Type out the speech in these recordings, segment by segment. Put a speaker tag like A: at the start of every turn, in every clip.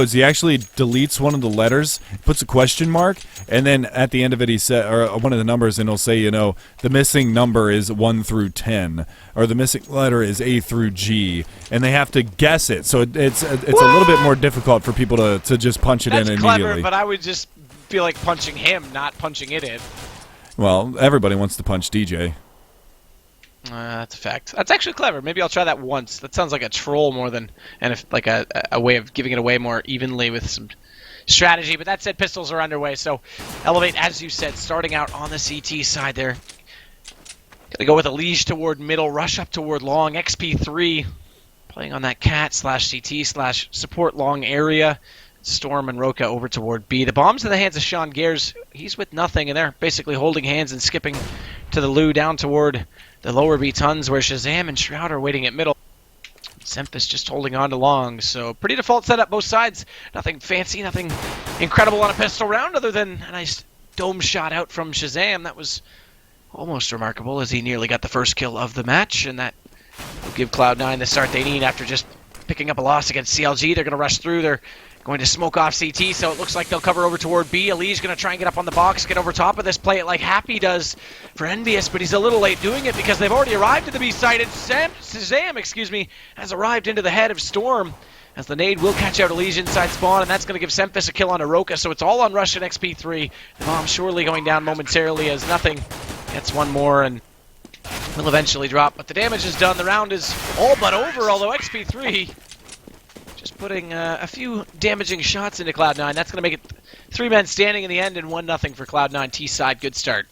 A: he actually deletes one of the letters, puts a question mark, and then at the end of it he said, or one of the numbers, and he'll say, you know, the missing number is 1 through 10, or the missing letter is A through G, and they have to guess it. So it's a little bit more difficult for people to just punch it in immediately.
B: That's clever, but I would just feel like punching him, not punching it in.
A: Well, everybody wants to punch DJ.
B: That's a fact. That's actually clever. Maybe I'll try that once. That sounds like a troll more than, and if like a way of giving it away more evenly with some strategy. But that said, pistols are underway. So eLevate, as you said, starting out on the CT side there. Gonna go with a liege toward middle, rush up toward long. XP3 playing on that cat /CT/ support long area. Storm and Roka over toward B. The bomb's in the hands of Sean Gears. He's with nothing, and they're basically holding hands and skipping to the Lou down toward the lower B tons, where Shazam and Shroud are waiting at middle. Sempus just holding on to long. So pretty default setup both sides. Nothing fancy, nothing incredible on a pistol round other than a nice dome shot out from Shazam. That was almost remarkable as he nearly got the first kill of the match, and that will give Cloud9 the start they need after just picking up a loss against CLG. They're going to rush through. They're going to smoke off CT, so it looks like they'll cover over toward B. Ali's going to try and get up on the box, get over top of this, play it like Happy does for Envious, but he's a little late doing it because they've already arrived at the B site, and Shazam, has arrived into the head of Storm, as the nade will catch out Ali's inside spawn, and that's going to give Sempus a kill on Aroka, so it's all on Rush and XP3. The bomb surely going down momentarily as nothing gets one more, and will eventually drop, but the damage is done. The round is all but over, although XP3 just putting a few damaging shots into Cloud9. That's going to make it 3 men standing in the end and 1-0 for Cloud9 T-side. Good start.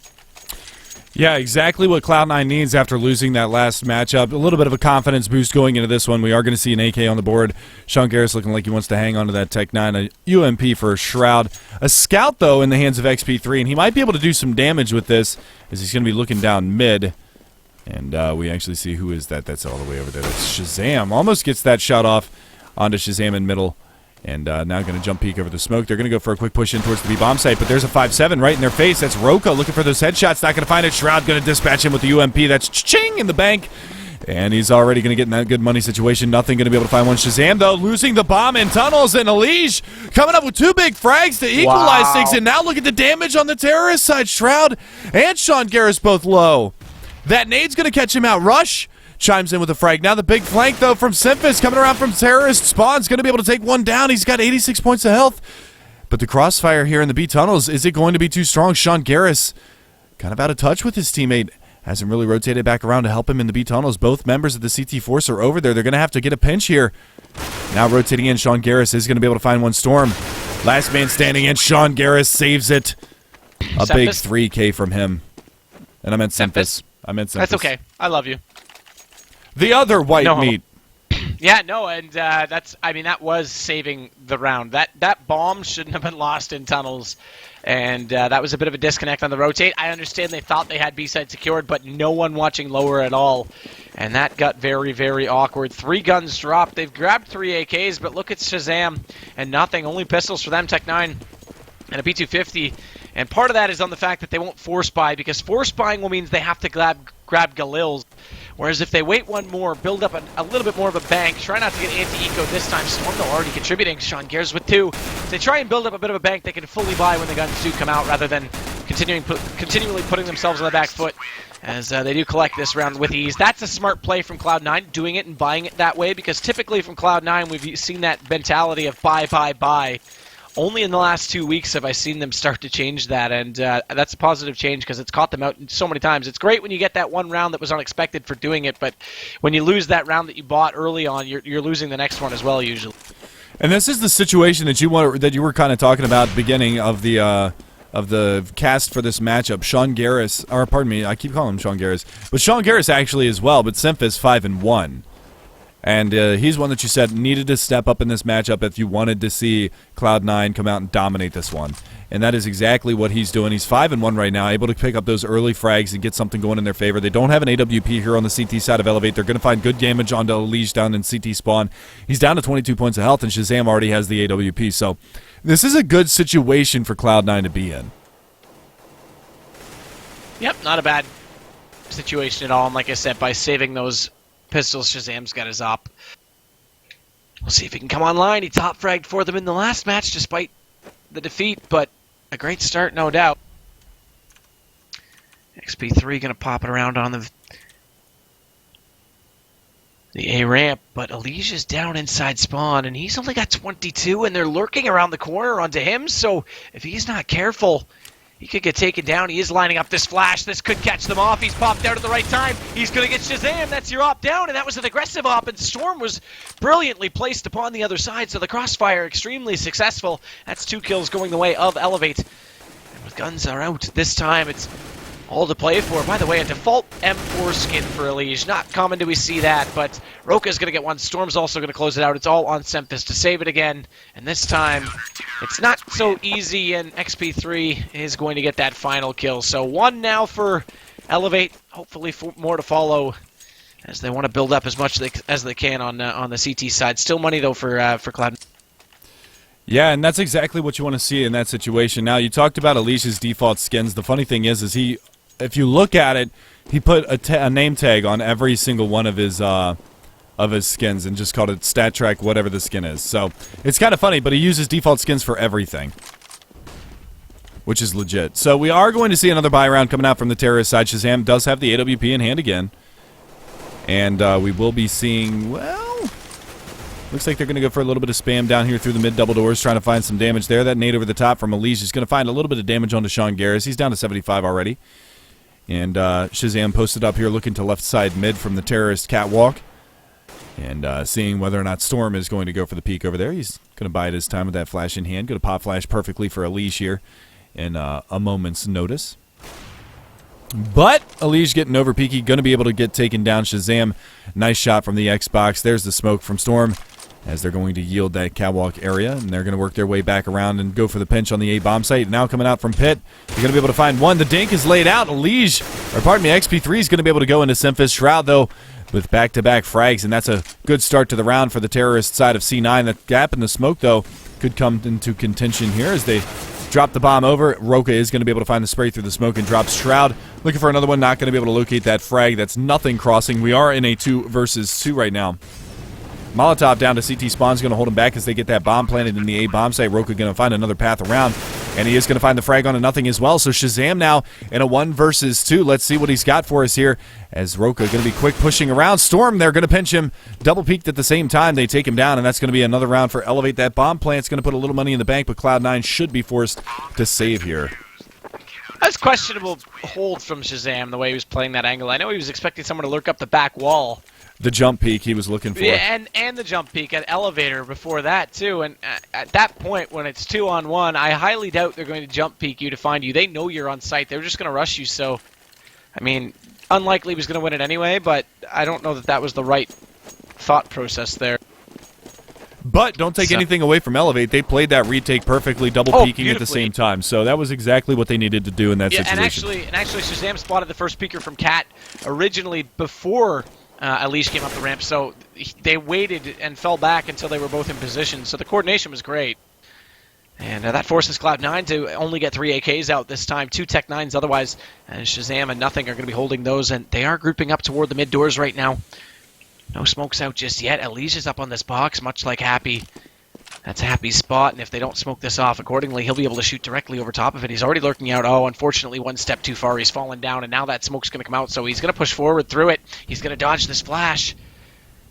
A: Yeah, exactly what Cloud9 needs after losing that last matchup. A little bit of a confidence boost going into this one. We are going to see an AK on the board. Sean Garris looking like he wants to hang on to that Tech 9. A UMP for a Shroud. A Scout, though, in the hands of XP3, and he might be able to do some damage with this as he's going to be looking down mid. And we actually see who is that. That's all the way over there. That's Shazam. Almost gets that shot off onto Shazam in middle. And now going to jump peek over the smoke. They're going to go for a quick push in towards the B-bomb site, but there's a 5-7 right in their face. That's Roka looking for those headshots. Not going to find it. Shroud going to dispatch him with the UMP. That's ching in the bank. And he's already going to get in that good money situation. Nothing going to be able to find one. Shazam, though, losing the bomb in tunnels. And Elige coming up with 2 big frags to equalize things. And now look at the damage on the terrorist side. Shroud and Sean Garris both low. That nade's going to catch him out. Rush chimes in with a frag. Now the big flank, though, from Sempus coming around from terrorist spawn's going to be able to take one down. He's got 86 points of health. But the crossfire here in the B tunnels, is it going to be too strong? Sean Garris kind of out of touch with his teammate. Hasn't really rotated back around to help him in the B tunnels. Both members of the CT Force are over there. They're going to have to get a pinch here. Now rotating in, Sean Garris is going to be able to find one Storm. Last man standing in, Sean Garris saves it. A big 3K from him. And I meant Sempus. I meant Sempus.
B: That's okay. I love you.
A: The other white meat.
B: Yeah, no, and that was saving the round. That bomb shouldn't have been lost in tunnels, and that was a bit of a disconnect on the rotate. I understand they thought they had B-side secured, but no one watching lower at all, and that got very, very awkward. 3 guns dropped. They've grabbed 3 AKs, but look at Shazam, and nothing. Only pistols for them, Tech 9, and a P250. And part of that is on the fact that they won't force buy, because force buying will mean they have to grab Galils. Whereas if they wait one more, build up a little bit more of a bank, try not to get anti-eco this time. Storm, though, already contributing. Sean Gears with 2. If they try and build up a bit of a bank, they can fully buy when the guns do come out, rather than continually putting themselves on the back foot, as they do collect this round with ease. That's a smart play from Cloud9, doing it and buying it that way, because typically from Cloud9, we've seen that mentality of buy, buy, buy. Only in the last 2 weeks have I seen them start to change that, and that's a positive change because it's caught them out so many times. It's great when you get that one round that was unexpected for doing it, but when you lose that round that you bought early on, you're losing the next one as well usually. And
A: this is the situation that you were kind of talking about at the beginning of the cast for this matchup. Sean Garris, or pardon me, I keep calling him Sean Garris, but Sean Garris actually as well, but Sempus 5-1. And he's one that you said needed to step up in this matchup if you wanted to see Cloud9 come out and dominate this one. And that is exactly what he's doing. He's 5-1 right now, able to pick up those early frags and get something going in their favor. They don't have an AWP here on the CT side of eLevate. They're going to find good damage onto Elige down in CT spawn. He's down to 22 points of health, and Shazam already has the AWP. So this is a good situation for Cloud9 to be in.
B: Yep, not a bad situation at all. And like I said, by saving those pistols, Shazam's got his op. We'll see if he can come online. He top fragged for them in the last match despite the defeat, but a great start, no doubt. XP3 going to pop it around on the A ramp, but Alicia's down inside spawn, and he's only got 22, and they're lurking around the corner onto him, so if he's not careful, he could get taken down. He is lining up this flash. This could catch them off. He's popped out at the right time. He's going to get Shazam. That's your op down, and that was an aggressive op, and Storm was brilliantly placed upon the other side, so the crossfire extremely successful. That's 2 kills going the way of eLevate. And with guns are out this time, it's all to play for. By the way, a default M4 skin for Elige. Not common do we see that, but Roka's going to get one. Storm's also going to close it out. It's all on Semphis to save it again. And this time, it's not so easy, and XP3 is going to get that final kill. So 1 now for eLevate. Hopefully more to follow as they want to build up as much as they can on the CT side. Still money, though, for Cloud.
A: Yeah, and that's exactly what you want to see in that situation. Now, you talked about Alicia's default skins. The funny thing is he, if you look at it, he put a name tag on every single one of his skins and just called it stat track whatever the skin is. So it's kind of funny, but he uses default skins for everything, which is legit. So we are going to see another buy round coming out from the terrorist side. Shazam does have the AWP in hand again, and we will be seeing, well, looks like they're going to go for a little bit of spam down here through the mid double doors, trying to find some damage there. That nade over the top from Elige is going to find a little bit of damage onto Sean Garris. He's down to 75 already. And Shazam posted up here looking to left side mid from the terrorist catwalk. And seeing whether or not Storm is going to go for the peek over there. He's going to bide his time with that flash in hand. Going to pop flash perfectly for Elige here in a moment's notice. But Elige getting over peaky, going to be able to get taken down. Shazam, nice shot from the Xbox. There's the smoke from Storm as they're going to yield that catwalk area, and they're going to work their way back around and go for the pinch on the A bomb site. Now coming out from pit, they're going to be able to find one. The dink is laid out. Elige, or pardon me, XP3 is going to be able to go into Semphis. Shroud, though, with back-to-back frags, and that's a good start to the round for the terrorist side of C9. That gap in the smoke, though, could come into contention here as they drop the bomb over. Roka is going to be able to find the spray through the smoke and drops Shroud. Looking for another one, not going to be able to locate that frag. That's nothing crossing. We are in a 2 versus 2 right now. Molotov down to CT spawn's going to hold him back as they get that bomb planted in the A bomb site. Roka going to find another path around, and he is going to find the frag on a nothing as well. So Shazam now in a 1 versus 2. Let's see what he's got for us here as Roka going to be quick pushing around. Storm, they're going to pinch him. Double peeked at the same time. They take him down, and that's going to be another round for eLevate. That bomb plant's going to put a little money in the bank, but Cloud9 should be forced to save here.
B: That's questionable hold from Shazam, the way he was playing that angle. I know he was expecting someone to lurk up the back wall.
A: The jump peek he was looking for.
B: Yeah, and the jump peek at elevator before that, too. And at that point, when it's 2-on-1, I highly doubt they're going to jump peek you to find you. They know you're on site. They're just going to rush you. So, I mean, unlikely he was going to win it anyway, but I don't know that that was the right thought process there.
A: But don't take anything away from eLevate. They played that retake perfectly, double peeking at the same time. So that was exactly what they needed to do in that situation.
B: And actually, Shazam spotted the first peeker from Cat originally before Elige came up the ramp. So they waited and fell back until they were both in position. So the coordination was great. And that forces Cloud9 to only get 3 AKs out this time. 2 Tech 9s otherwise. And Shazam and Nothing are going to be holding those. And they are grouping up toward the mid doors right now. No smokes out just yet. Elige is up on this box, much like Happy. That's Happy's spot, and if they don't smoke this off accordingly, he'll be able to shoot directly over top of it. He's already lurking out. Oh, unfortunately, 1 step too far. He's fallen down, and now that smoke's going to come out, so he's going to push forward through it. He's going to dodge this flash.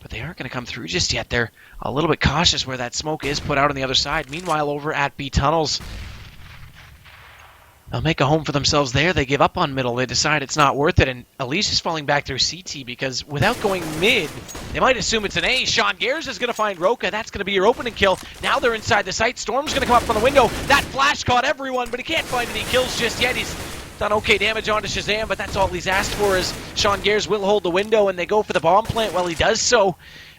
B: But they aren't going to come through just yet. They're a little bit cautious where that smoke is put out on the other side. Meanwhile, over at B Tunnels, they'll make a home for themselves there. They give up on middle. They decide it's not worth it, and Elige is falling back through CT because without going mid, they might assume it's an A. Sean Garris is going to find Roka. That's going to be your opening kill. Now they're inside the site. Storm's going to come up from the window. That flash caught everyone, but he can't find any kills just yet. He's done okay damage onto Shazam, but that's all he's asked for is Sean Garris will hold the window, and they go for the bomb plant while he does so.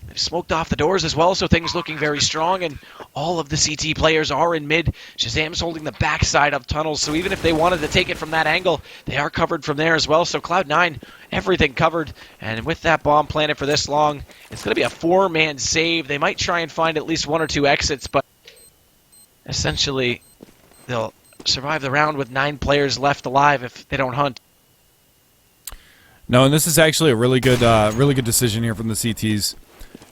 B: They've smoked off the doors as well, so things looking very strong, and all of the CT players are in mid. Shazam's holding the backside of tunnels, so even if they wanted to take it from that angle, they are covered from there as well. So Cloud9, everything covered, and with that bomb planted for this long, it's going to be a 4-man save. They might try and find at least 1 or 2 exits, but essentially they'll survive the round with 9 players left alive if they don't hunt.
A: No, and this is actually a really good decision here from the CTs.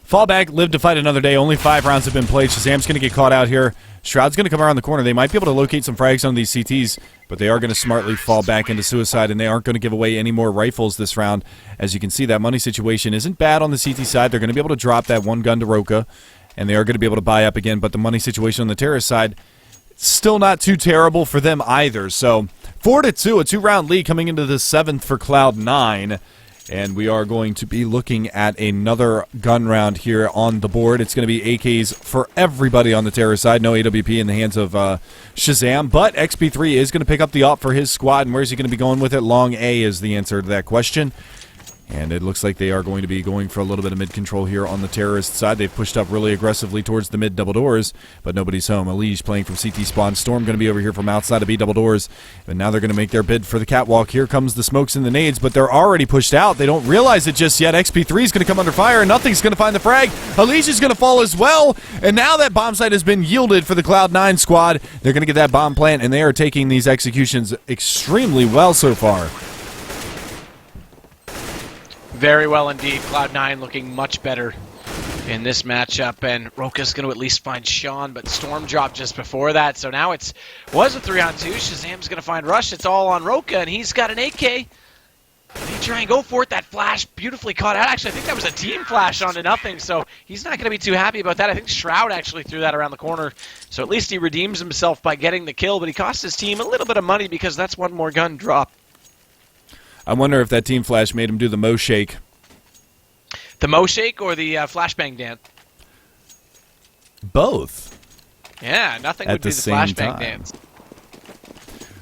A: Fall back, live to fight another day. Only 5 rounds have been played. Shazam's going to get caught out here. Shroud's going to come around the corner. They might be able to locate some frags on these CTs, but they are going to smartly fall back into suicide, and they aren't going to give away any more rifles this round. As you can see, that money situation isn't bad on the CT side. They're going to be able to drop that one gun to Roka, and they are going to be able to buy up again, but the money situation on the terrorist side, still not too terrible for them either. So 4-2, a 2-round lead coming into the 7th for Cloud9. And we are going to be looking at another gun round here on the board. It's going to be AKs for everybody on the terror side. No AWP in the hands of Shazam. But XP3 is going to pick up the op for his squad. And where's he going to be going with it? Long A is the answer to that question. And it looks like they are going to be going for a little bit of mid-control here on the terrorist side. They've pushed up really aggressively towards the mid-double doors, but nobody's home. Elige playing from CT spawn. Storm going to be over here from outside of B double doors. And now they're going to make their bid for the catwalk. Here comes the smokes and the nades, but they're already pushed out. They don't realize it just yet. XP3 is going to come under fire, and nothing's going to find the frag. Elige is going to fall as well. And now that bomb site has been yielded for the Cloud9 squad. They're going to get that bomb plant, and they are taking these executions extremely well so far.
B: Very well indeed. Cloud9 looking much better in this matchup, and Roka's going to at least find Sean, but Storm dropped just before that, so now was a 3-on-2. Shazam's going to find Rush. It's all on Roka, and he's got an AK. They try and go for it. That flash beautifully caught out. Actually, I think that was a team flash onto nothing, so he's not going to be too happy about that. I think Shroud actually threw that around the corner, so at least he redeems himself by getting the kill, but he cost his team a little bit of money because that's one more gun drop.
A: I wonder if that team flash made him do the Mo shake.
B: The Mo shake or the flashbang dance?
A: Both.
B: Yeah, nothing would be the flashbang dance.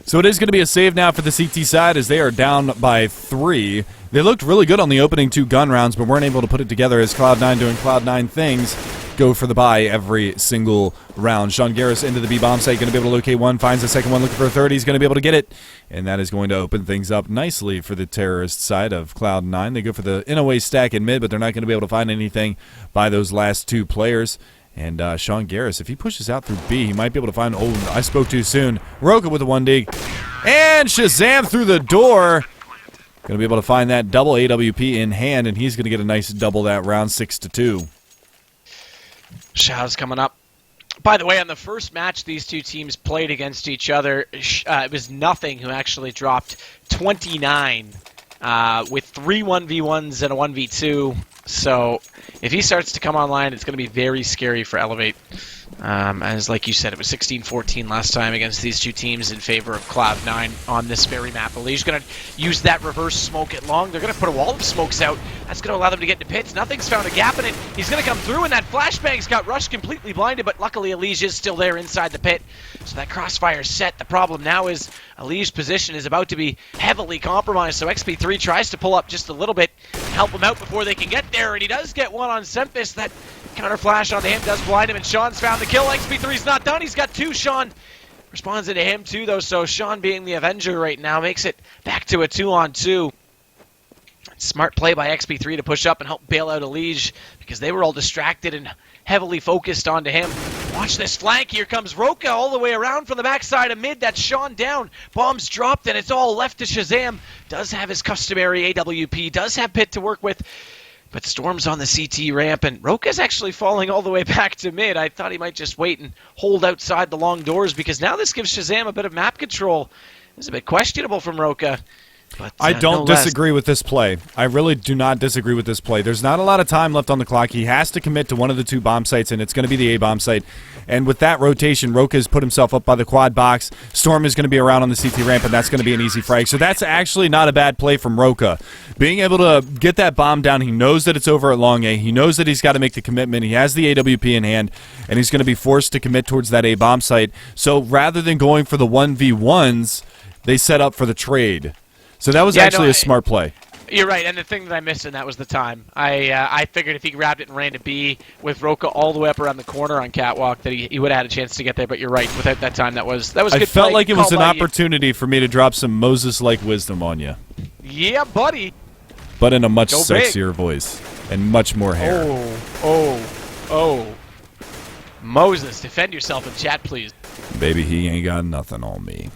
A: So it is going to be a save now for the CT side as they are down by 3. They looked really good on the opening 2 gun rounds, but weren't able to put it together as Cloud9 doing Cloud9 things. Go for the buy every single round. Sean Garris into the B bomb site, going to be able to locate one, finds the second one, looking for a third. He's going to be able to get it, and that is going to open things up nicely for the terrorist side of Cloud9. They go for the in-away stack in mid, but they're not going to be able to find anything by those last 2 players. And Sean Garris, if he pushes out through B, he might be able to find... Oh, I spoke too soon. Roka with the 1 dig. And Shazam through the door. Going to be able to find that double AWP in hand, and he's going to get a nice double that round, 6-2.
B: Show's coming up. By the way, on the first match these two teams played against each other, it was Nothing who actually dropped 29 with 3 1v1s and a 1v2. So if he starts to come online, it's going to be very scary for eLevate. As like you said, it was 16-14 last time against these two teams in favor of Cloud9 on this very map. Elige's going to use that reverse smoke at long. They're going to put a wall of smokes out. That's going to allow them to get into pits. Nothing's found a gap in it. He's going to come through, and that flashbang's got Rush completely blinded, but luckily Elige is still there inside the pit. So that crossfire's set. The problem now is Elige's position is about to be heavily compromised, so XP3 tries to pull up just a little bit, help him out before they can get there, and he does get one on Sempis. That counter flash onto him does blind him, and Sean's found the kill. XP3's not done. He's got 2. Sean responds into him too, though, so Sean being the Avenger right now makes it back to a 2-on-2. Smart play by XP3 to push up and help bail out Elige because they were all distracted and heavily focused onto him. Watch this flank. Here comes Roka all the way around from the backside of mid. That's Sean down. Bombs dropped, and it's all left to Shazam. Does have his customary AWP, does have pit to work with. But Storm's on the CT ramp, and Roka's actually falling all the way back to mid. I thought he might just wait and hold outside the long doors, because now this gives Shazam a bit of map control. It's a bit questionable from Roka. But,
A: I don't disagree with this play. I really do not disagree with this play. There's not a lot of time left on the clock. He has to commit to one of the 2 bomb sites, and it's going to be the A bomb site. And with that rotation, Roka has put himself up by the quad box. Storm is going to be around on the CT ramp, and that's going to be an easy frag. So that's actually not a bad play from Roka. Being able to get that bomb down, he knows that it's over at long A. He knows that he's got to make the commitment. He has the AWP in hand, and he's going to be forced to commit towards that A bomb site. So rather than going for the 1v1s, they set up for the trade. So that was actually a smart play.
B: You're right, and the thing that I missed in that was the time. I figured if he grabbed it and ran to B with Roka all the way up around the corner on catwalk that he would have had a chance to get there. But you're right, without that time, that was good.
A: I felt like it was an opportunity for me to drop some Moses-like wisdom on you.
B: Yeah, buddy.
A: But in a much sexier voice and much more hair.
B: Oh. Moses, defend yourself in chat, please.
A: Baby, he ain't got nothing on me.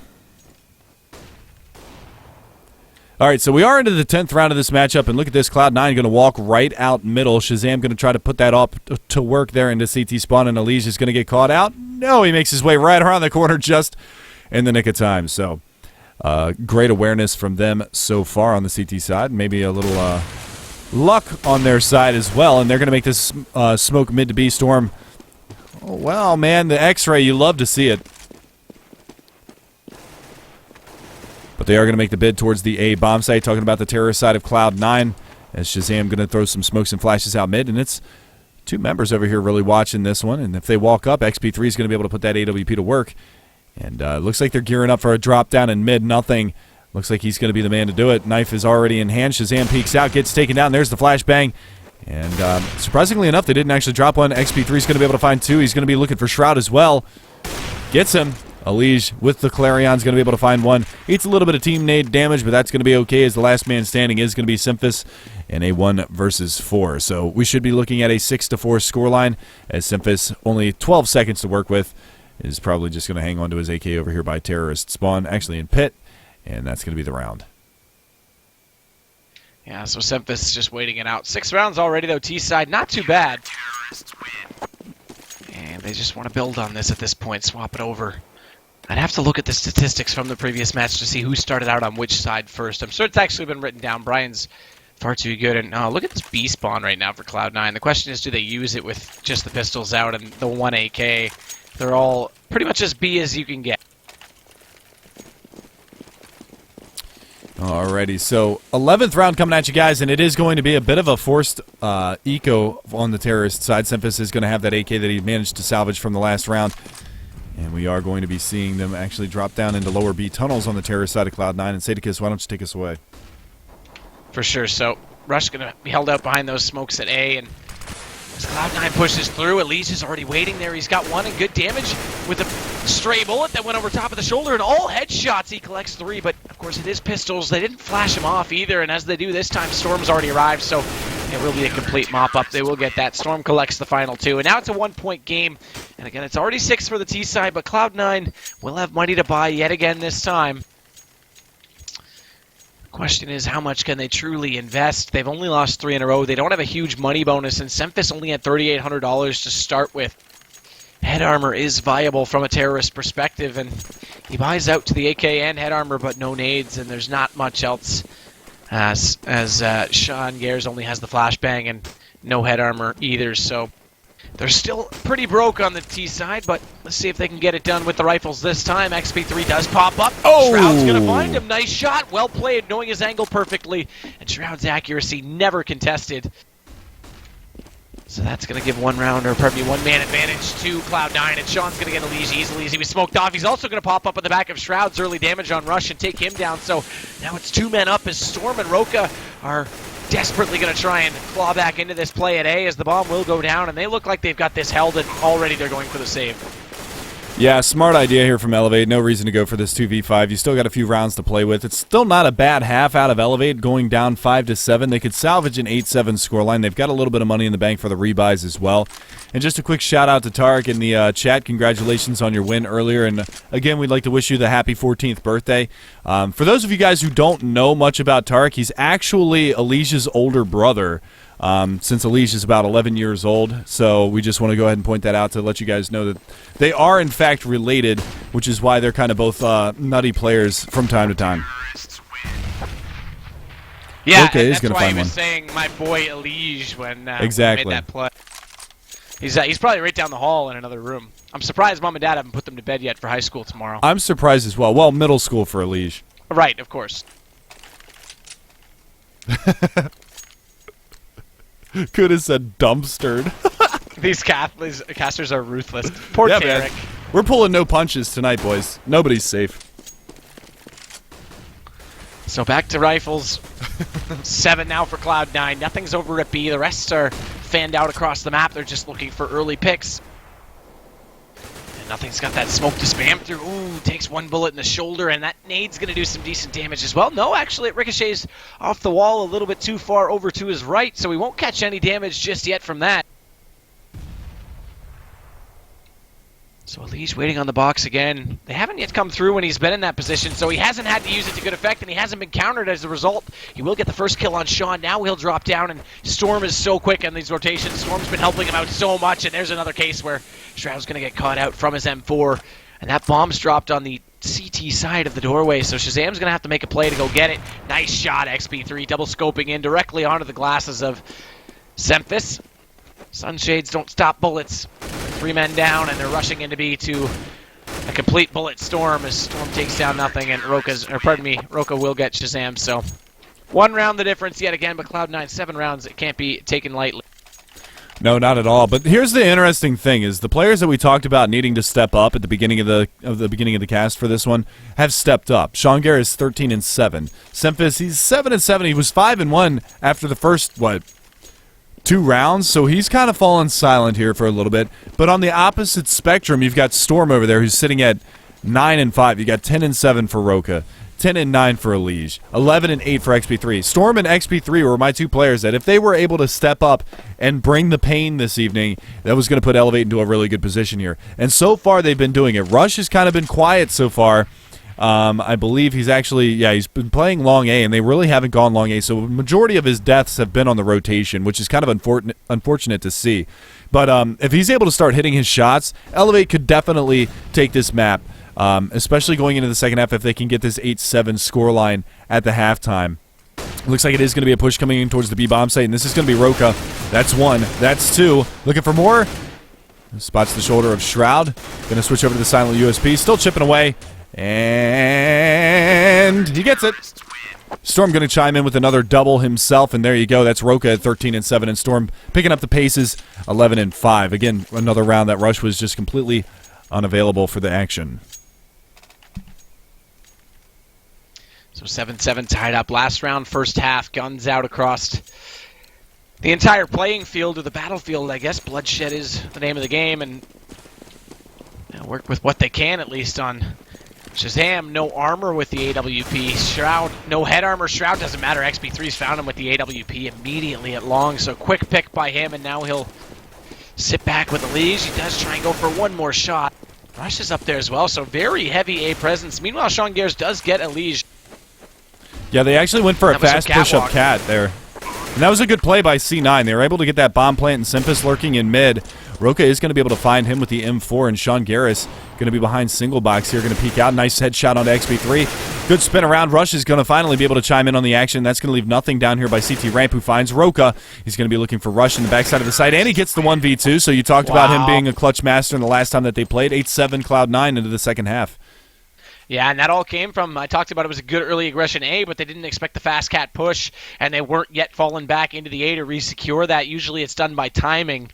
A: All right, so we are into the 10th round of this matchup, and look at this. Cloud9 going to walk right out middle. Shazam going to try to put that up to work there into CT spawn, and Elige is going to get caught out. No, he makes his way right around the corner just in the nick of time. So great awareness from them so far on the CT side. Maybe a little luck on their side as well, and they're going to make this smoke mid to B storm. Oh, well, man, the X-ray, you love to see it. But they are going to make the bid towards the A bomb site, talking about the terrorist side of Cloud9, as Shazam going to throw some smokes and flashes out mid, and it's two members over here really watching this one, and if they walk up, XP3 is going to be able to put that AWP to work, and looks like they're gearing up for a drop down in mid, nothing. Looks like he's going to be the man to do it. Knife is already in hand. Shazam peeks out, gets taken down. There's the flashbang. And surprisingly enough, they didn't actually drop one. XP3 is going to be able to find two. He's going to be looking for Shroud as well. Gets him. Elige with the Clarion is going to be able to find one. Eats a little bit of team nade damage, but that's going to be okay, as the last man standing is going to be Simphis in a 1 versus 4. So we should be looking at a 6-4 scoreline, as Simphis, only 12 seconds to work with, is probably just going to hang on to his AK over here by terrorist spawn, actually in pit, and that's going to be the round.
B: Yeah, so Simphis just waiting it out. 6 rounds already, though. T-side, not too bad. And they just want to build on this at this point, swap it over. I'd have to look at the statistics from the previous match to see who started out on which side first. I'm sure it's actually been written down. Brian's far too good. And look at this B spawn right now for Cloud9. The question is, do they use it with just the pistols out and the 1 AK? They're all pretty much as B as you can get.
A: Alrighty, so 11th round coming at you guys, and it is going to be a bit of a forced eco on the terrorist side. Simphis is going to have that AK that he managed to salvage from the last round. And we are going to be seeing them actually drop down into lower B tunnels on the terrorist side of Cloud9. And Sadicus, why don't you take us away?
B: For sure. So Rush going to be held out behind those smokes at A, and as Cloud9 pushes through, Elige is already waiting there. He's got 1 and good damage with a stray bullet that went over top of the shoulder, and all headshots. He collects 3, but of course it is pistols. They didn't flash him off either, and as they do this time, Storm's already arrived, so it will be a complete mop-up. They will get that. Storm collects the final 2, and now it's a 1-point game. And again, it's already 6 for the T side, but Cloud9 will have money to buy yet again this time. Question is, how much can they truly invest? They've only lost 3 in a row. They don't have a huge money bonus, and Simphis only had $3,800 to start with. Head armor is viable from a terrorist perspective, and he buys out to the AK and head armor, but no nades, and there's not much else. As Sean Gares only has the flashbang and no head armor either, so they're still pretty broke on the T side, but let's see if they can get it done with the rifles this time. XP3 does pop up.
A: Oh!
B: Shroud's going to find him. Nice shot. Well played, knowing his angle perfectly. And Shroud's accuracy never contested. So that's going to give 1 man advantage to Cloud9, and Sean's going to get Elige easily as he was smoked off. He's also going to pop up in the back of Shroud's early damage on Rush and take him down. So now it's 2 men up as Storm and Roka are desperately going to try and claw back into this play at A, as the bomb will go down, and they look like they've got this held, and already they're going for the save.
A: Yeah, smart idea here from eLevate. No reason to go for this 2v5. You still got a few rounds to play with. It's still not a bad half out of eLevate, going down 5-7. They could salvage an 8-7 scoreline. They've got a little bit of money in the bank for the rebuys as well. And just a quick shout out to Tarek in the chat. Congratulations on your win earlier. And again, we'd like to wish you the happy 14th birthday. For those of you guys who don't know much about Tarek, he's actually Elige's older brother. Since Elige is about 11 years old, so we just want to go ahead and point that out to let you guys know that they are in fact related, which is why they're kind of both nutty players from time to time.
B: Yeah,
A: okay,
B: that's
A: he's gonna
B: why
A: find
B: he was
A: one.
B: saying my boy Elige when
A: Exactly.
B: he made that play. He's probably right down the hall in another room. I'm surprised Mom and Dad haven't put them to bed yet for high school tomorrow.
A: I'm surprised as well. Well, middle school for Elige.
B: Right, of course.
A: Could have said dumpstered.
B: These casters are ruthless. Poor
A: Yeah,
B: Tarek.
A: man. We're pulling no punches tonight, boys. Nobody's safe.
B: So back to rifles. 7 now for Cloud9. Nothing's over at B. The rest are fanned out across the map. They're just looking for early picks. And nothing's got that smoke to spam through. Ooh, takes 1 bullet in the shoulder, and that nade's going to do some decent damage as well. No, actually, it ricochets off the wall a little bit too far over to his right, so he won't catch any damage just yet from that. So Elige waiting on the box again. They haven't yet come through when he's been in that position, so he hasn't had to use it to good effect, and he hasn't been countered as a result. He will get the first kill on Sean. Now he'll drop down, and Storm is so quick on these rotations. Storm's been helping him out so much, and there's another case where Shroud's going to get caught out from his M4, and that bomb's dropped on the CT side of the doorway, so Shazam's going to have to make a play to go get it. Nice shot, XP3, double scoping in directly onto the glasses of Semphis. Sunshades don't stop bullets. 3 men down, and they're rushing into B to a complete bullet storm as Storm takes down nothing, and Roka will get Shazam. So 1 round the difference yet again, but Cloud9 7 rounds. It can't be taken lightly.
A: No, not at all. But here's the interesting thing: is the players that we talked about needing to step up at the beginning of the cast for this one have stepped up. Sean Garrett is 13-7. Semphis, he's 7-7. He was 5-1 after the first 2 rounds, so he's kind of fallen silent here for a little bit. But on the opposite spectrum, you've got Storm over there who's sitting at 9-5. You got 10-7 for Roka, 10-9 for Elige, 11-8 for XP3. Storm and XP3 were my 2 players that if they were able to step up and bring the pain this evening, that was going to put eLevate into a really good position here. And so far they've been doing it. Rush has kind of been quiet so far. I believe he's actually, he's been playing long A, and they really haven't gone long A, so the majority of his deaths have been on the rotation, which is kind of unfortunate to see. But if he's able to start hitting his shots, eLevate could definitely take this map, especially going into the second half if they can get this 8-7 scoreline at the halftime. Looks like it is going to be a push coming in towards the B bomb site, and this is going to be Roka. That's 1. That's 2. Looking for more. Spots the shoulder of Shroud. Going to switch over to the silent USP. Still chipping away. And he gets it. Storm going to chime in with another double himself, and there you go. That's Roka at 13-7, and Storm picking up the paces, 11-5. Again, another round that Rush was just completely unavailable for the action.
B: So 7-7 tied up. Last round, first half, guns out across the entire playing field, or the battlefield, I guess. Bloodshed is the name of the game, and work with what they can, at least, on Shazam. No armor with the AWP. Shroud, no head armor. Shroud doesn't matter. XP3's found him with the AWP immediately at long, so quick pick by him, and now he'll sit back with Elige. He does try and go for 1 more shot. Rush is up there as well, so very heavy A presence. Meanwhile, Sean Garrett does get Elige.
A: Yeah, they actually went for a fast push-up cat there. And that was a good play by C9. They were able to get that bomb plant, and Semphis lurking in mid. Roka is going to be able to find him with the M4, and Sean Garris going to be behind single box here, going to peek out. Nice headshot onto XP3. Good spin around. Rush is going to finally be able to chime in on the action. That's going to leave nothing down here by CT Ramp, who finds Roka. He's going to be looking for Rush in the backside of the site, and he gets the 1v2. So you talked about him being a clutch master in the last time that they played. 8-7 Cloud9 into the second half.
B: Yeah, and that all came from, I talked about it was a good early aggression A, but they didn't expect the fast cat push, and they weren't yet falling back into the A to resecure that. Usually it's done by timing.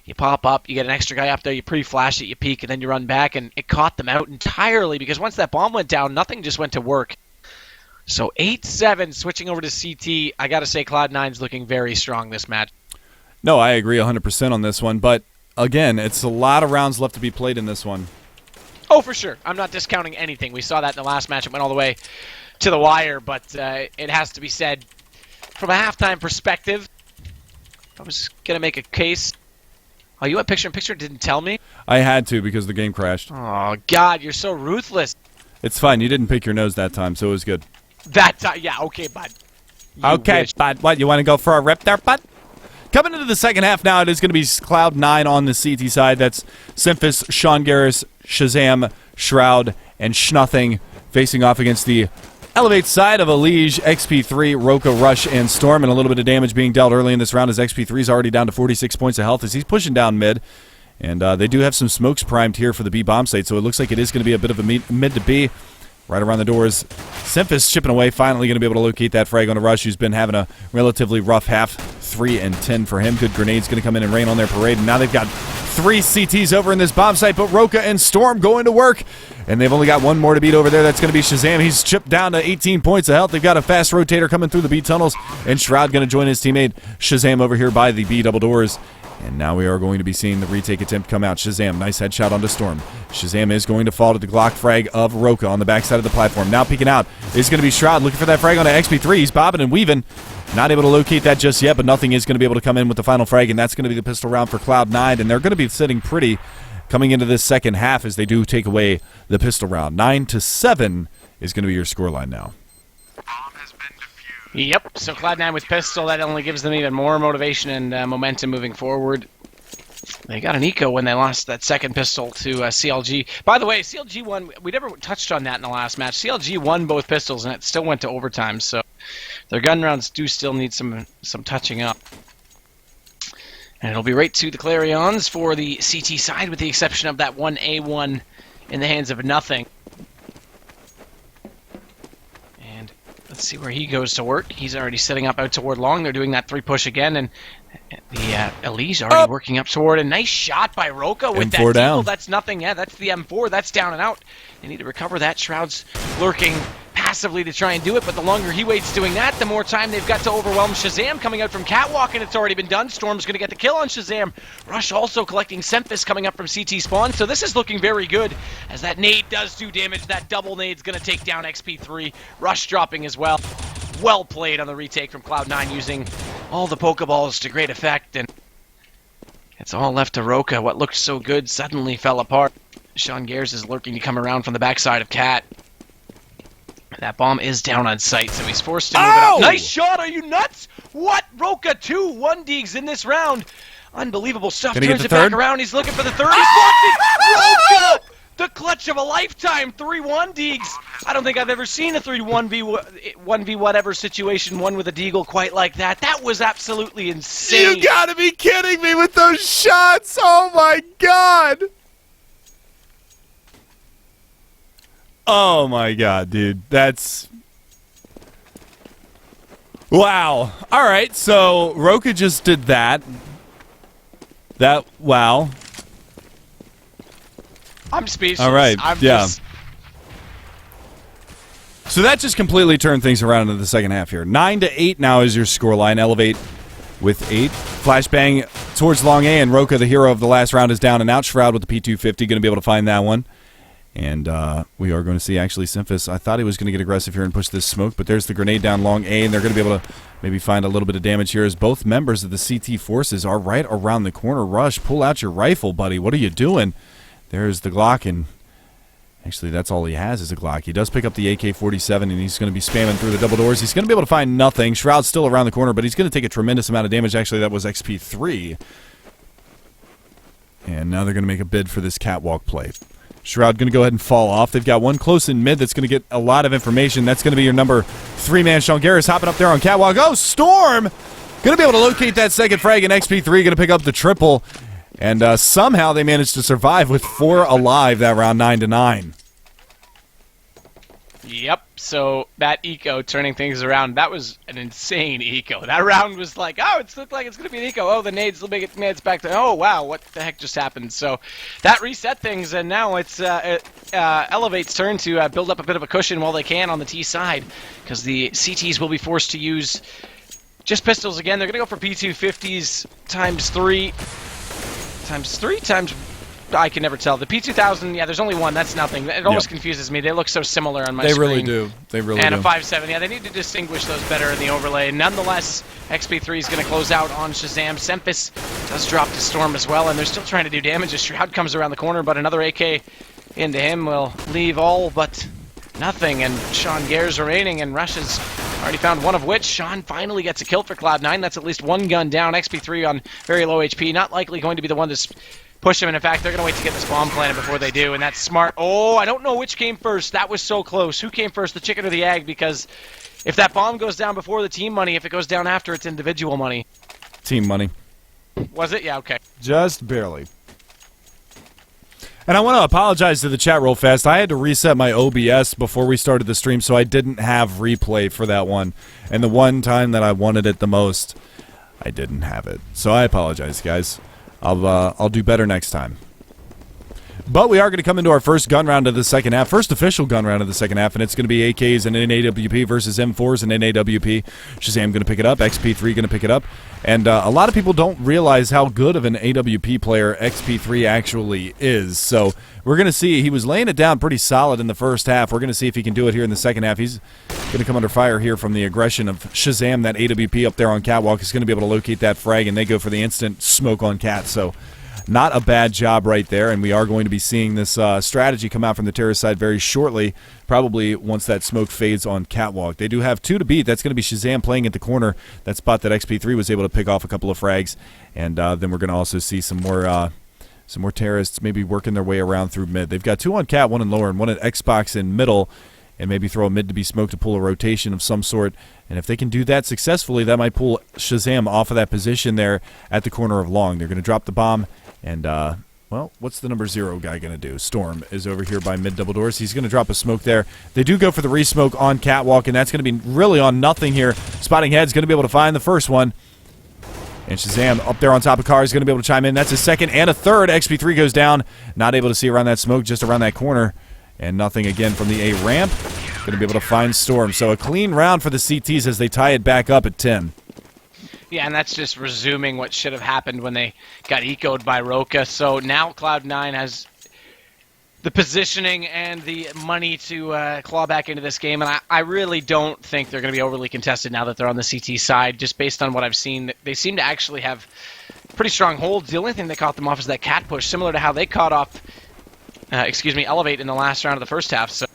B: You pop up, you get an extra guy up there, you pre-flash it, you peek, and then you run back, and it caught them out entirely, because once that bomb went down, nothing just went to work. So 8-7, switching over to CT, I got to say Cloud9's looking very strong this match.
A: No, I agree 100% on this one, but again, it's a lot of rounds left to be played in this one.
B: Oh, for sure. I'm not discounting anything. We saw that in the last match. It went all the way to the wire, but it has to be said, from a halftime perspective, I was going to make a case. Oh, you went picture-in-picture? Didn't tell me?
A: I had to because the game crashed.
B: Oh, God, you're so ruthless.
A: It's fine. You didn't pick your nose that time, so it was good.
B: That time? Yeah, okay, bud.
A: Okay, bud. What, you want to go for a rip there, bud? Coming into the second half now, it is going to be Cloud9 on the CT side. That's Semphis, Sean Garris, Shazam, Shroud, and Schnothing facing off against the eLevate side of Elige, XP3, Roka, Rush, and Storm, and a little bit of damage being dealt early in this round as XP3 is already down to 46 points of health as he's pushing down mid. And they do have some smokes primed here for the B bomb site, so it looks like it is going to be a bit of a mid to B. Right around the doors, Semphis chipping away, finally going to be able to locate that frag on a Rush, who's been having a relatively rough half. 3-10 for him. Good grenades going to come in and rain on their parade, and now they've got 3 CTs over in this bomb site, but Roka and Storm going to work, and they've only got 1 more to beat over there. That's going to be Shazam. He's chipped down to 18 points of health. They've got a fast rotator coming through the B tunnels, and Shroud going to join his teammate Shazam over here by the B double doors. And now we are going to be seeing the retake attempt come out. Shazam, nice headshot onto Storm. Shazam is going to fall to the Glock frag of Roka on the backside of the platform. Now peeking out is going to be Shroud looking for that frag onto XP3. He's bobbing and weaving. Not able to locate that just yet, but nothing is going to be able to come in with the final frag, and that's going to be the pistol round for Cloud9, and they're going to be sitting pretty coming into this second half as they do take away the pistol round. 9-7 is going to be your scoreline now.
B: Yep, so Cloud9 with pistol, that only gives them even more motivation and momentum moving forward. They got an eco when they lost that second pistol to CLG. By the way, CLG won. We never touched on that in the last match. CLG won both pistols, and it still went to overtime, so their gun rounds do still need some touching up. And it'll be right to the Clarions for the CT side, with the exception of that one A1 in the hands of nothing. And let's see where he goes to work. He's already setting up out toward long. They're doing that 3-push again, and the Elise already working up toward. A nice shot by Roka with
A: M4
B: that deagle.
A: down.
B: That's nothing. Yeah, that's the M4. That's down and out. They need to recover that. Shroud's lurking passively to try and do it, but the longer he waits doing that, the more time they've got to overwhelm Shazam coming out from Catwalk, and it's already been done. Storm's going to get the kill on Shazam. Rush also collecting Semphis coming up from CT spawn, so this is looking very good as that nade does do damage. That double nade's going to take down XP3. Rush dropping as well. Well played on the retake from Cloud9, using all the Pokeballs to great effect, and it's all left to Roka. What looked so good suddenly fell apart. Sean Gares is lurking to come around from the backside of Cat. That bomb is down on sight, so he's forced to move it up. Nice shot! Are you nuts? What? Roka 2 1-deegs in this round. Unbelievable stuff.
A: Gonna
B: Turns
A: get
B: it
A: the
B: back
A: third?
B: around. He's looking for the third. He's blocked it! Roka! The clutch of a lifetime. 3 1-deegs. I don't think I've ever seen a 1v whatever situation, one with a deagle quite like that. That was absolutely insane.
A: You gotta be kidding me with those shots! Oh my god! Oh my god, dude. That's... Wow. Alright, so Roka just did that. Wow.
B: I'm speechless.
A: All right,
B: I'm
A: yeah.
B: just...
A: So that just completely turned things around into the second half here. 9-8 now is your scoreline. eLevate with 8. Flashbang towards long A, and Roka, the hero of the last round, is down and out. Shroud with the P250, going to be able to find that one. And we are going to see, actually, Semphis. I thought he was going to get aggressive here and push this smoke, but there's the grenade down long A, and they're going to be able to maybe find a little bit of damage here as both members of the CT forces are right around the corner. Rush, pull out your rifle, buddy. What are you doing? There's the Glock, and actually that's all he has is a Glock. He does pick up the AK-47, and he's going to be spamming through the double doors. He's going to be able to find nothing. Shroud's still around the corner, but he's going to take a tremendous amount of damage. Actually, that was XP3. And now they're going to make a bid for this catwalk play. Shroud going to go ahead and fall off. They've got one close in mid that's going to get a lot of information. That's going to be your number 3-man. Sean Garris hopping up there on catwalk. Oh, Storm! Going to be able to locate that second frag, and XP3 going to pick up the triple. And somehow they managed to survive with 4 alive that round, 9-9.
B: Yep, so that eco turning things around, that was an insane eco. That round was like, oh, it looked like it's going to be an eco. Oh, the nades, nades back to, oh, wow, what the heck just happened? So that reset things, and now it's eLevate's turn to build up a bit of a cushion while they can on the T side, because the CTs will be forced to use just pistols again. They're going to go for P250s times 3. I can never tell. The P2000, yeah, there's only one. That's nothing. It always confuses me. They look so similar on my screen.
A: They really do. They really do.
B: And a 5.7. Yeah, they need to distinguish those better in the overlay. Nonetheless, XP3 is going to close out on Shazam. Semphis does drop to Storm as well, and they're still trying to do damage as Shroud comes around the corner, but another AK into him will leave all but nothing, and Sean Gares remaining, and Rush has already found one of which. Sean finally gets a kill for Cloud9. That's at least one gun down. XP3 on very low HP. Not likely going to be the one to push him, and in fact, they're going to wait to get this bomb planted before they do, and that's smart. Oh, I don't know which came first. That was so close. Who came first, the chicken or the egg? Because if that bomb goes down before the team money, if it goes down after, it's individual money.
A: Team money.
B: Was it? Yeah, okay.
A: Just barely. And I want to apologize to the chat real fast. I had to reset my OBS before we started the stream, so I didn't have replay for that one. And the one time that I wanted it the most, I didn't have it. So I apologize, guys. I'll do better next time. But we are going to come into our first gun round of the second half, first official gun round of the second half, and it's going to be AKs and NAWP versus M4s and NAWP. Shazam going to pick it up, XP3 going to pick it up, and a lot of people don't realize how good of an AWP player XP3 actually is. So we're going to see, he was laying it down pretty solid in the first half. We're going to see if he can do it here in the second half. He's going to come under fire here from the aggression of Shazam. That AWP up there on catwalk is going to be able to locate that frag, and they go for the instant smoke on Cat. So not a bad job right there, and we are going to be seeing this strategy come out from the terrorist side very shortly, probably once that smoke fades on Catwalk. They do have 2 to beat. That's going to be Shazam playing at the corner, that spot that XP3 was able to pick off a couple of frags, and then we're going to also see some more terrorists maybe working their way around through mid. They've got 2 on Cat, 1 in lower, and 1 at Xbox in middle, and maybe throw a mid to be smoked to pull a rotation of some sort. And if they can do that successfully, that might pull Shazam off of that position there at the corner of long. They're going to drop the bomb, and, well, what's the number 0 guy going to do? Storm is over here by mid double doors. He's going to drop a smoke there. They do go for the re-smoke on Catwalk, and that's going to be really on nothing here. Spotting Head's going to be able to find the first one. And Shazam up there on top of car is going to be able to chime in. That's a second and a third. XP3 goes down. Not able to see around that smoke, just around that corner. And nothing again from the A ramp. Going to be able to find Storm. So a clean round for the CTs as they tie it back up at 10.
B: Yeah, and that's just resuming what should have happened when they got ecoed by Roka. So now Cloud9 has the positioning and the money to claw back into this game. And I really don't think they're going to be overly contested now that they're on the CT side. Just based on what I've seen, they seem to actually have pretty strong holds. The only thing that caught them off is that cat push, similar to how they caught off, eLevate in the last round of the first half. So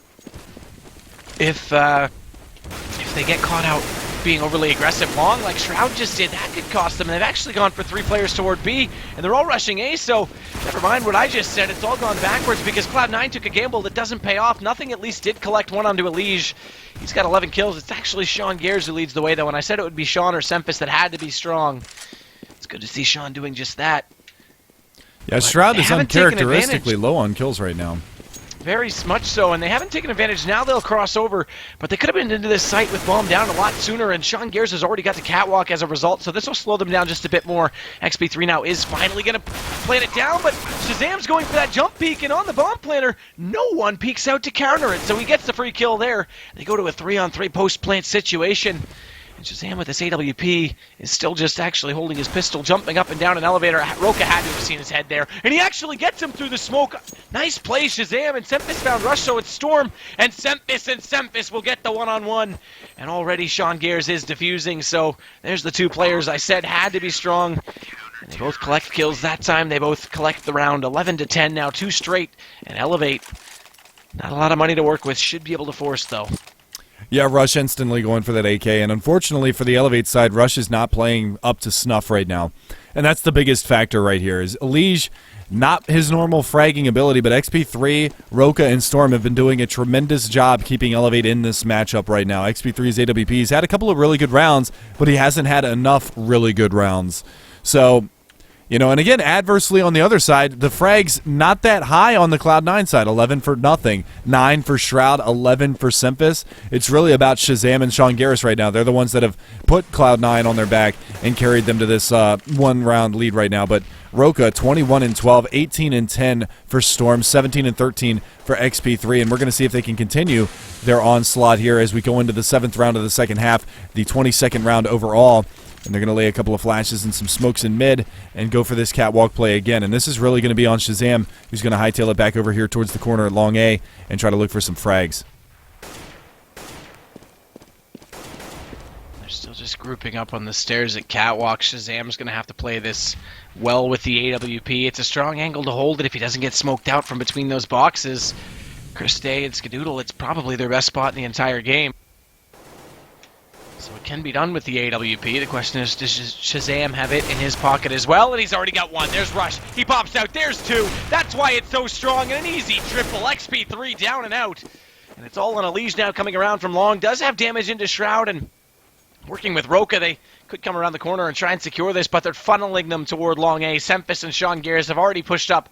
B: if they get caught out being overly aggressive long like Shroud just did, that could cost them. And they've actually gone for 3 players toward B, and they're all rushing A, so never mind what I just said. It's all gone backwards because Cloud9 took a gamble that doesn't pay off. Nothing at least did collect 1 onto eLevate. He's got 11 kills. It's actually Sean Gares who leads the way, though, and I said it would be Sean or Sempis that had to be strong. It's good to see Sean doing just that.
A: Yeah, Shroud is uncharacteristically low on kills right now.
B: Very much so, and they haven't taken advantage. Now they'll cross over, but they could have been into this site with bomb down a lot sooner, and Sean Gares has already got the catwalk as a result, so this will slow them down just a bit more. XP3 now is finally going to plant it down, but Shazam's going for that jump peek, and on the bomb planter, no one peeks out to counter it, so he gets the free kill there. They go to a 3-on-3 post-plant situation. And Shazam with this AWP is still just actually holding his pistol, jumping up and down an elevator. Roka had to have seen his head there. And he actually gets him through the smoke. Nice play, Shazam. And Sempis found Rush, so it's Storm. And Sempis will get the one-on-one. And already Sean Gares is defusing. So there's the 2 players I said had to be strong. And they both collect kills that time. They both collect the round. 11-10 now, 2 straight. And eLevate. Not a lot of money to work with. Should be able to force, though.
A: Yeah, Rush instantly going for that AK, and unfortunately for the eLevate side, Rush is not playing up to snuff right now. And that's the biggest factor right here, is eLevate, not his normal fragging ability, but XP3, Roka, and Storm have been doing a tremendous job keeping eLevate in this matchup right now. XP3's AWP's had a couple of really good rounds, but he hasn't had enough really good rounds. So, you know, and again, adversely on the other side, the frags not that high on the Cloud9 side. 11 for nothing, 9 for Shroud, 11 for Sempis. It's really about Shazam and Sean Gares right now. They're the ones that have put Cloud9 on their back and carried them to this 1-round lead right now. But Roka, 21-12, 18-10 for Storm, 17-13 for XP3, and we're going to see if they can continue their onslaught here as we go into the 7th round of the second half, the 22nd round overall. And they're going to lay a couple of flashes and some smokes in mid and go for this catwalk play again. And this is really going to be on Shazam, who's going to hightail it back over here towards the corner at long A and try to look for some frags.
B: They're still just grouping up on the stairs at catwalk. Shazam's going to have to play this well with the AWP. It's a strong angle to hold it if he doesn't get smoked out from between those boxes. Chris Day and Skadoodle, it's probably their best spot in the entire game. So it can be done with the AWP. The question is, does Shazam have it in his pocket as well? And he's already got 1. There's Rush. He pops out. There's 2. That's why it's so strong. And an easy triple. XP3 down and out. And it's all on eLevate now coming around from long. Does have damage into Shroud. And working with Roka, they could come around the corner and try and secure this, but they're funneling them toward long A. Sempis and Sean Gares have already pushed up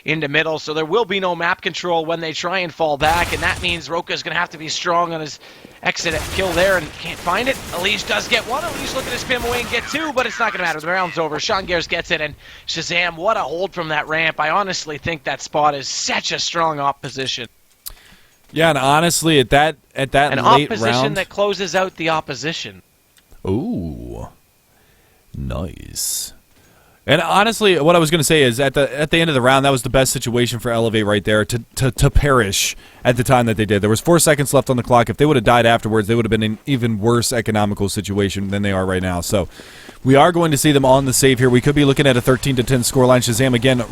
B: into middle, so there will be no map control when they try and fall back, and that means Roka's going to have to be strong on his exit kill there, and can't find it. Elige does get 1. Elige looking to spam away and get 2, but it's not going to matter. The round's over. Sean Gares gets it, and Shazam, what a hold from that ramp. I honestly think that spot is such a strong opposition.
A: Yeah, and honestly, at that
B: An
A: late
B: opposition
A: round,
B: that closes out the opposition.
A: ooh, nice. And honestly, what I was going to say is at the end of the round, that was the best situation for eLevate right there to perish at the time that they did. There was 4 seconds left on the clock. If they would have died afterwards, they would have been in an even worse economical situation than they are right now. So we are going to see them on the save here. We could be looking at a 13-10 scoreline. Shazam again,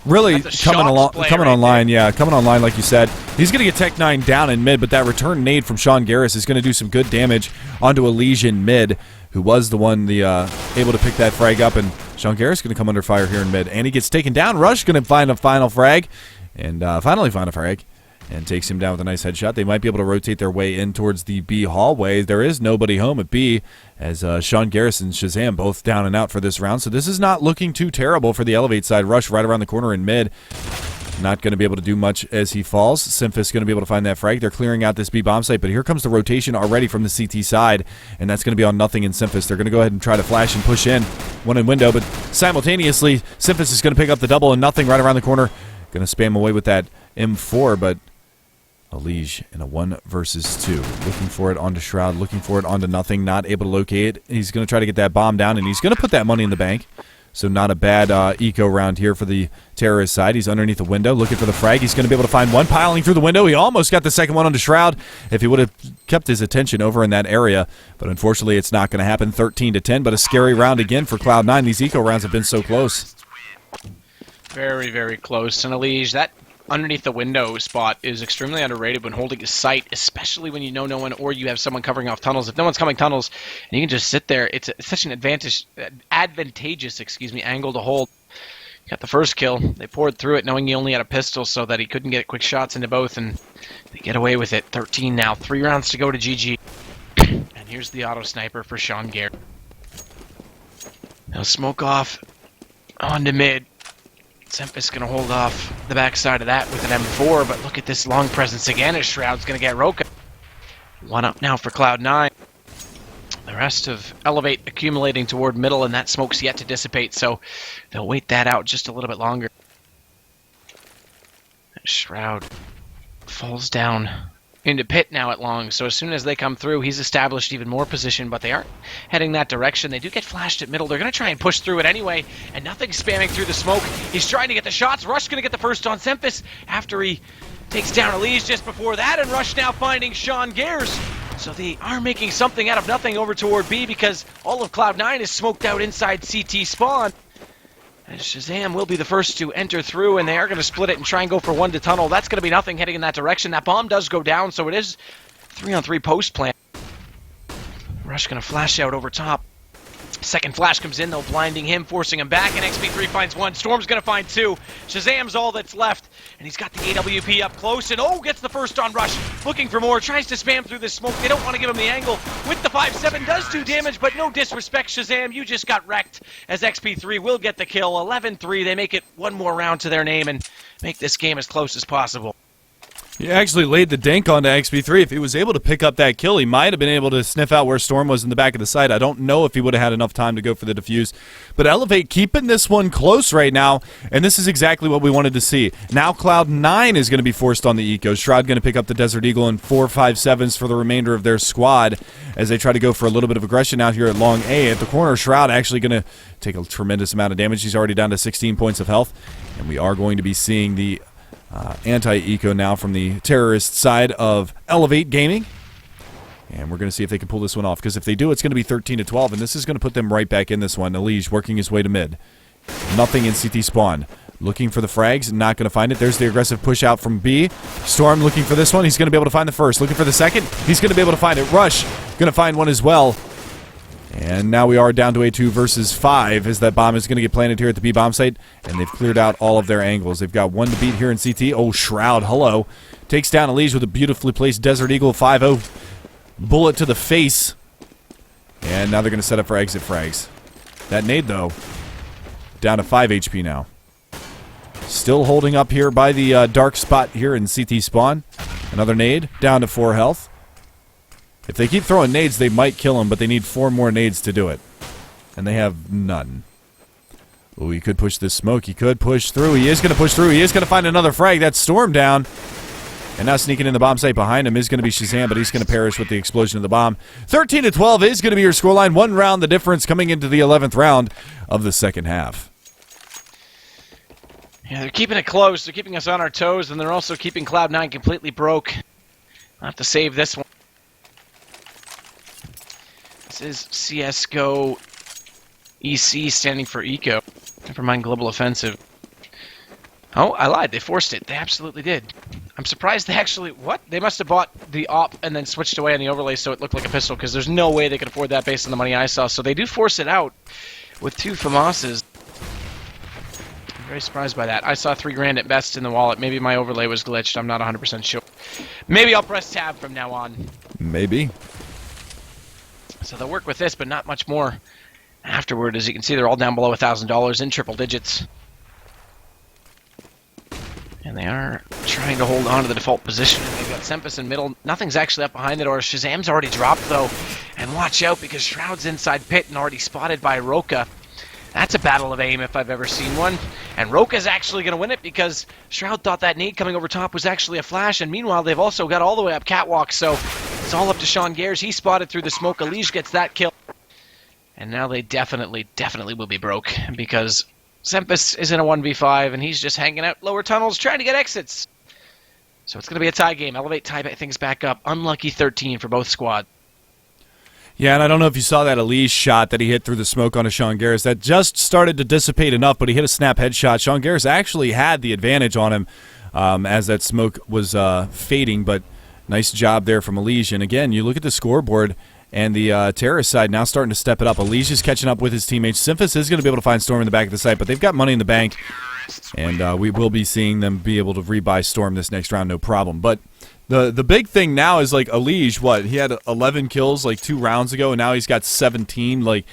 A: really coming online. Yeah, coming online like you said. He's going to get Tech 9 down in mid, but that return nade from Sean Garris is going to do some good damage onto Elysian mid, who was the one able to pick that frag up, and Sean Garris going to come under fire here in mid, and he gets taken down. Rush going to find a final frag, and finally find a frag, and takes him down with a nice headshot. They might be able to rotate their way in towards the B hallway. There is nobody home at B, as Sean Garris and Shazam both down and out for this round, so this is not looking too terrible for the eLevate side. Rush right around the corner in mid. Not going to be able to do much as he falls. Simphus going to be able to find that frag. They're clearing out this B bomb site, but here comes the rotation already from the CT side, and that's going to be on nothing in Simphus. They're going to go ahead and try to flash and push in. One in window, but simultaneously, Simphus is going to pick up the double and nothing right around the corner. Going to spam away with that M4, but Elige in a 1 versus 2. Looking for it onto Shroud, looking for it onto nothing, not able to locate it. He's going to try to get that bomb down, and he's going to put that money in the bank. So not a bad eco round here for the terrorist side. He's underneath the window looking for the frag. He's going to be able to find one piling through the window. He almost got the second one onto Shroud if he would have kept his attention over in that area. But unfortunately, it's not going to happen. 13-10, but a scary round again for Cloud9. These eco rounds have been so close.
B: Very, very close. And Elige, that underneath the window spot is extremely underrated when holding a sight, especially when you know no one or you have someone covering off tunnels. If no one's coming tunnels and you can just sit there, it's such an advantageous angle to hold. Got the first kill. They poured through it knowing he only had a pistol so that he couldn't get quick shots into both, and they get away with it. 13 now. 3 rounds to go to GG. And here's the auto sniper for Sean Garrett. They'll smoke off onto mid. Simphus going to hold off the backside of that with an M4, but look at this long presence again as Shroud's going to get Roka. 1 up now for Cloud9. The rest of eLevate accumulating toward middle, and that smoke's yet to dissipate, so they'll wait that out just a little bit longer. Shroud falls down into pit now at long, so as soon as they come through, he's established even more position, but they aren't heading that direction. They do get flashed at middle. They're going to try and push through it anyway, and nothing's spamming through the smoke. He's trying to get the shots. Rush going to get the first on Simphus after he takes down Elise just before that, and Rush now finding Sean Gares. So they are making something out of nothing over toward B because all of Cloud9 is smoked out inside CT spawn. And Shazam will be the first to enter through, and they are going to split it and try and go for 1 to tunnel. That's going to be nothing heading in that direction. That bomb does go down, so it is 3-on-3 post plan. Rush going to flash out over top. Second flash comes in, though, blinding him, forcing him back, and XP3 finds 1. Storm's going to find 2. Shazam's all that's left, and he's got the AWP up close, and gets the first on Rush. Looking for more, tries to spam through this smoke. They don't want to give him the angle. With the 5-7, does do damage, but no disrespect, Shazam. You just got wrecked, as XP3 will get the kill. 11-3, they make it 1 more round to their name and make this game as close as possible.
A: He actually laid the dink onto XP3. If he was able to pick up that kill, he might have been able to sniff out where Storm was in the back of the site. I don't know if he would have had enough time to go for the defuse. But eLevate keeping this one close right now, and this is exactly what we wanted to see. Now Cloud9 is going to be forced on the eco. Shroud going to pick up the Desert Eagle and 4-5-7s for the remainder of their squad as they try to go for a little bit of aggression out here at long A. At the corner, Shroud actually going to take a tremendous amount of damage. He's already down to 16 points of health, and we are going to be seeing the anti-eco now from the terrorist side of eLevate Gaming. And we're going to see if they can pull this one off, because if they do, it's going to be 13-12, and this is going to put them right back in this one. Elige working his way to mid. Nothing in CT spawn. Looking for the frags, not going to find it. There's the aggressive push out from B. Storm looking for this one. He's going to be able to find the first. Looking for the second. He's going to be able to find it. Rush going to find one as well. And now we are down to a 2 versus 5 as that bomb is going to get planted here at the B bomb site, and they've cleared out all of their angles. They've got 1 to beat here in CT. Shroud, hello. Takes down Elige with a beautifully placed Desert Eagle 5-0 bullet to the face. And now they're going to set up for exit frags. That nade, though, down to 5 HP now. Still holding up here by the dark spot here in CT spawn. Another nade, down to 4 health. If they keep throwing nades, they might kill him, but they need 4 more nades to do it. And they have none. Oh, he could push this smoke. He could push through. He is going to push through. He is going to find another frag. That's Storm down. And now sneaking in the bomb site behind him is going to be Shazam, but he's going to perish with the explosion of the bomb. 13-12 is going to be your scoreline. 1 round the difference coming into the 11th round of the second half.
B: Yeah, they're keeping it close. They're keeping us on our toes, and they're also keeping Cloud9 completely broke. I'll have to save this one. This is CSGO EC standing for Eco. Never mind Global Offensive. Oh, I lied. They forced it. They absolutely did. I'm surprised they actually... What? They must have bought the op and then switched away on the overlay so it looked like a pistol, because there's no way they could afford that based on the money I saw. So they do force it out with 2 FAMASs. I'm very surprised by that. I saw $3,000 at best in the wallet. Maybe my overlay was glitched. I'm not 100% sure. Maybe I'll press tab from now on.
A: Maybe.
B: So they'll work with this, but not much more afterward. As you can see, they're all down below $1,000 in triple digits. And they are trying to hold on to the default position. They've got Sempus in middle. Nothing's actually up behind the door. Shazam's already dropped, though. And watch out, because Shroud's inside pit and already spotted by Roka. That's a battle of aim if I've ever seen one. And Roka's actually going to win it, because Shroud thought that nade coming over top was actually a flash. And meanwhile, they've also got all the way up catwalk. So it's all up to Sean Gares. He spotted through the smoke. Elige gets that kill. And now they definitely will be broke, because Sempus is in a 1v5, and he's just hanging out lower tunnels trying to get exits. So it's going to be a tie game. eLevate tie things back up. Unlucky 13 for both squads.
A: Yeah, and I don't know if you saw that Elige shot that he hit through the smoke onto Sean Garris. That just started to dissipate enough, but he hit a snap headshot. Sean Garris actually had the advantage on him as that smoke was fading, but nice job there from Elige. And again, you look at the scoreboard, and the terrorist side now starting to step it up. Elige is catching up with his teammates. Symphus is going to be able to find Storm in the back of the site, but they've got money in the bank, and we will be seeing them be able to rebuy Storm this next round, no problem. But the big thing now is, like, Elige, what? He had 11 kills, like, 2 rounds ago, and now he's got 17. Like,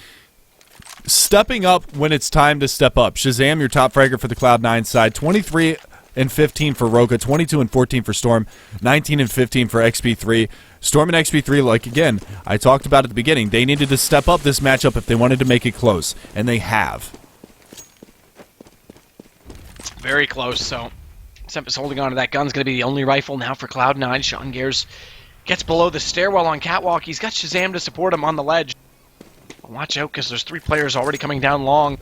A: stepping up when it's time to step up. Shazam, your top fragger for the Cloud9 side. 23 and 15 for Roka, 22 and 14 for Storm, 19 and 15 for XP3. Storm and XP3, like, again, I talked about at the beginning, they needed to step up this matchup if they wanted to make it close, and they have.
B: Very close, so Sempus holding on to that gun's going to be the only rifle now for Cloud9. Sean Gares gets below the stairwell on catwalk. He's got Shazam to support him on the ledge. Watch out, because there's 3 players already coming down long.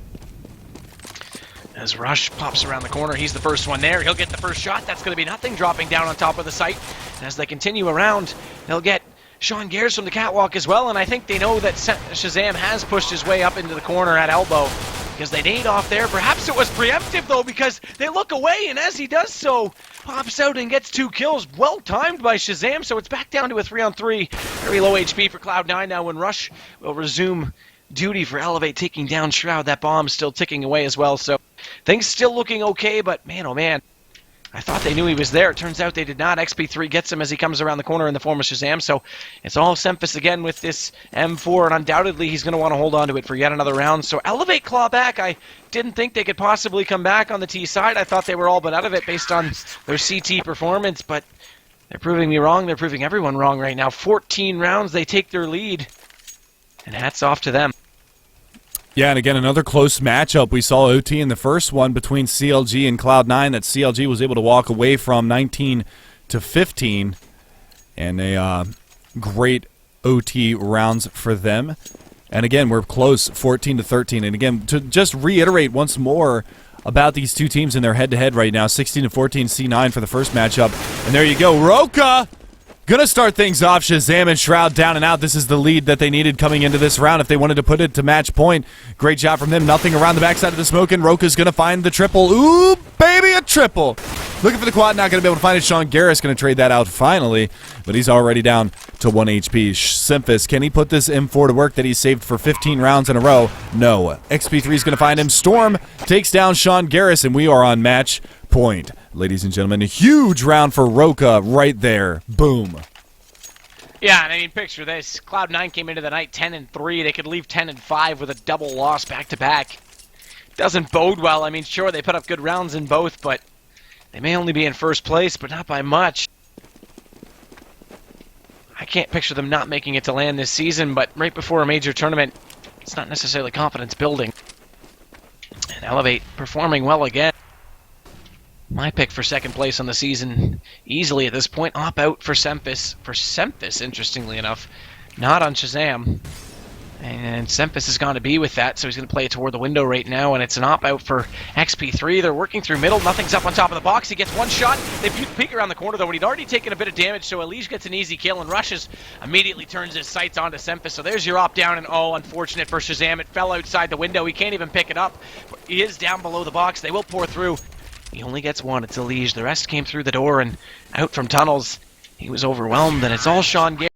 B: As Rush pops around the corner, he's the first one there. He'll get the first shot. That's going to be nothing, dropping down on top of the site. And as they continue around, they'll get Sean Gares from the catwalk as well. And I think they know that Shazam has pushed his way up into the corner at elbow, because they nade off there. Perhaps it was preemptive, though, because they look away, and as he does so, pops out and gets 2 kills. Well timed by Shazam, so it's back down to a 3-on-3. Very low HP for Cloud9 now, when Rush will resume duty for eLevate, taking down Shroud. That bomb's still ticking away as well, so things still looking okay, but man, oh man, I thought they knew he was there. It turns out they did not. XP3 gets him as he comes around the corner in the form of Shazam, so it's all Sempus again with this M4, and undoubtedly he's going to want to hold on to it for yet another round. So eLevate claw back. I didn't think they could possibly come back on the T side. I thought they were all but out of it based on their CT performance, but they're proving me wrong. They're proving everyone wrong right now. 14 rounds, they take their lead, and hats off to them.
A: Yeah, and again, another close matchup. We saw OT in the first one between CLG and Cloud9 that CLG was able to walk away from 19 to 15, and a great OT rounds for them. And again, we're close, 14 to 13. And again, to just reiterate once more about these two teams in their head-to-head right now, 16 to 14, C9 for the first matchup. And there you go, Roka gonna start things off. Shazam and Shroud down and out. This is the lead that they needed coming into this round if they wanted to put it to match point. Great job from them. Nothing around the backside of the smoke, and Roka's gonna find the triple. Ooh, baby, a triple. Looking for the quad, not gonna be able to find it. Sean Garris gonna trade that out finally, but he's already down to 1 HP. Symphus, can he put this M4 to work that he saved for 15 rounds in a row? No. XP3 is gonna find him. Storm takes down Sean Garris, and we are on match point. Ladies and gentlemen, a huge round for Roka right there. Boom.
B: Yeah, and I mean, picture this. Cloud9 came into the night 10-3. They could leave 10-5 with a double loss back-to-back. Doesn't bode well. I mean, sure, they put up good rounds in both, but they may only be in first place, but not by much. I can't picture them not making it to land this season, but right before a major tournament, it's not necessarily confidence building. And eLevate performing well again. My pick for second place on the season, easily at this point, op out for Sempis. For Sempis, interestingly enough, not on Shazam. And Sempis is going to be with that, so he's going to play it toward the window right now, and it's an op-out for XP3. They're working through middle. Nothing's up on top of the box. He gets one shot. They peek around the corner, though, but he'd already taken a bit of damage, so Elige gets an easy kill, and Rushes immediately turns his sights onto Sempis. So there's your op down, and oh, unfortunate for Shazam. It fell outside the window. He can't even pick it up. But he is down below the box. They will pour through. He only gets one. It's Elige. The rest came through the door and out from tunnels. He was overwhelmed, and it's all Sean Gary.